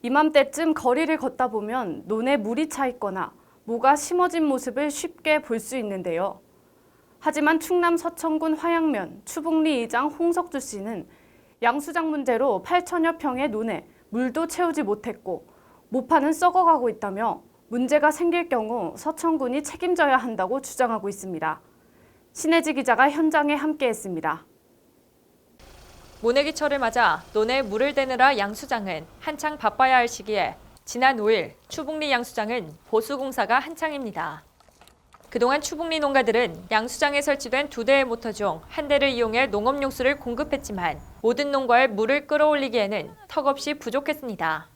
이맘때쯤 거리를 걷다 보면 논에 물이 차 있거나 모가 심어진 모습을 쉽게 볼 수 있는데요. 하지만 충남 서천군 화양면 추북리 이장 홍석주 씨는 양수장 문제로 8천여 평의 논에 물도 채우지 못했고 모파는 썩어가고 있다며 문제가 생길 경우 서천군이 책임져야 한다고 주장하고 있습니다. 신혜지 기자가 현장에 함께했습니다. 모내기철을 맞아 논에 물을 대느라 양수장은 한창 바빠야 할 시기에 지난 5일 추북리 양수장은 보수공사가 한창입니다. 그동안 추북리 농가들은 양수장에 설치된 2대의 모터 중 1대를 이용해 농업용수를 공급했지만 모든 농가에 물을 끌어올리기에는 턱없이 부족했습니다.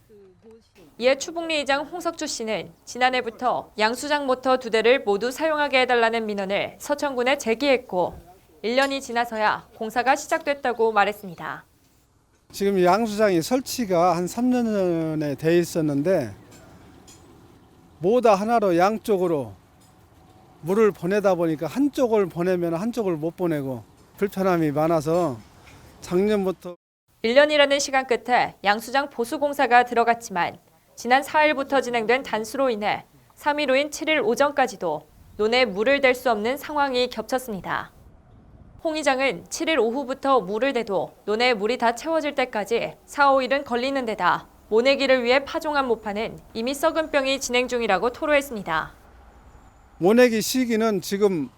이에 추북리 이장 홍석주 씨는 지난해부터 양수장 모터 2대를 모두 사용하게 해달라는 민원을 서천군에 제기했고 1년이 지나서야 공사가 시작됐다고 말했습니다. 지금 양수장이 설치가 한 3년 전에 돼 있었는데 모다 하나로 양쪽으로 물을 보내다 보니까 한쪽을 보내면 한쪽을 못 보내고 불편함이 많아서 작년부터 1년이라는 시간 끝에 양수장 보수공사가 들어갔지만 지난 4일부터 진행된 단수로 인해 3일 후인 7일 오전까지도 논에 물을 댈 수 없는 상황이 겹쳤습니다. 홍 이장은 7일 오후부터 물을 대도 논에 물이 다 채워질 때까지 4, 5일은 걸리는 데다 모내기를 위해 파종한 모파는 이미 썩은 병이 진행 중이라고 토로했습니다. 모내기 시기는 지금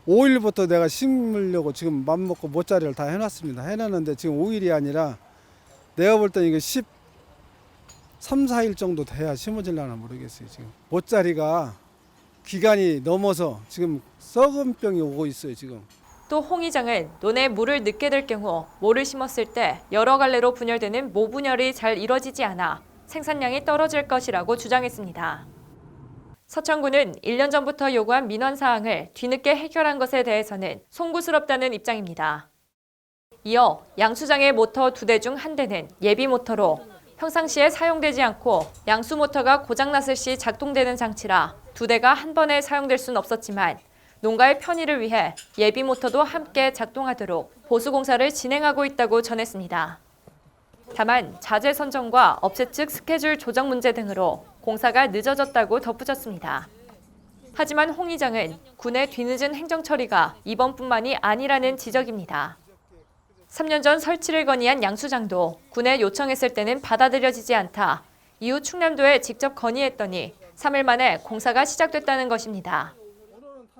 5일부터 내가 심으려고 지금 맘먹고 모짜리를 다 해놨습니다. 해놨는데 지금 5일이 아니라 내가 볼 때 이거 13, 4일 정도 돼야 심어질려나 모르겠어요. 지금 모짜리가 기간이 넘어서 지금 썩은 병이 오고 있어요. 지금. 또 홍 이장은 논에 물을 늦게 댈 경우 모를 심었을 때 여러 갈래로 분열되는 모분열이 잘 이뤄지지 않아 생산량이 떨어질 것이라고 주장했습니다. 서천군은 1년 전부터 요구한 민원 사항을 뒤늦게 해결한 것에 대해서는 송구스럽다는 입장입니다. 이어 양수장의 모터 2대 중 1대는 예비 모터로 평상시에 사용되지 않고 양수 모터가 고장났을 시 작동되는 장치라 2대가 한 번에 사용될 수는 없었지만 농가의 편의를 위해 예비 모터도 함께 작동하도록 보수공사를 진행하고 있다고 전했습니다. 다만 자재 선정과 업체 측 스케줄 조정 문제 등으로 공사가 늦어졌다고 덧붙였습니다. 하지만 홍 이장은 군의 뒤늦은 행정 처리가 이번뿐만이 아니라는 지적입니다. 3년 전 설치를 건의한 양수장도 군에 요청했을 때는 받아들여지지 않다. 이후 충남도에 직접 건의했더니 3일 만에 공사가 시작됐다는 것입니다.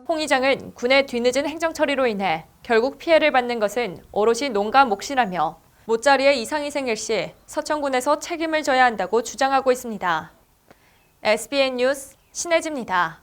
홍 이장은 군의 뒤늦은 행정 처리로 인해 결국 피해를 받는 것은 오롯이 농가 몫이라며 모짜리에 이상이 생길 시 서천군에서 책임을 져야 한다고 주장하고 있습니다. SBN 뉴스 신혜지입니다.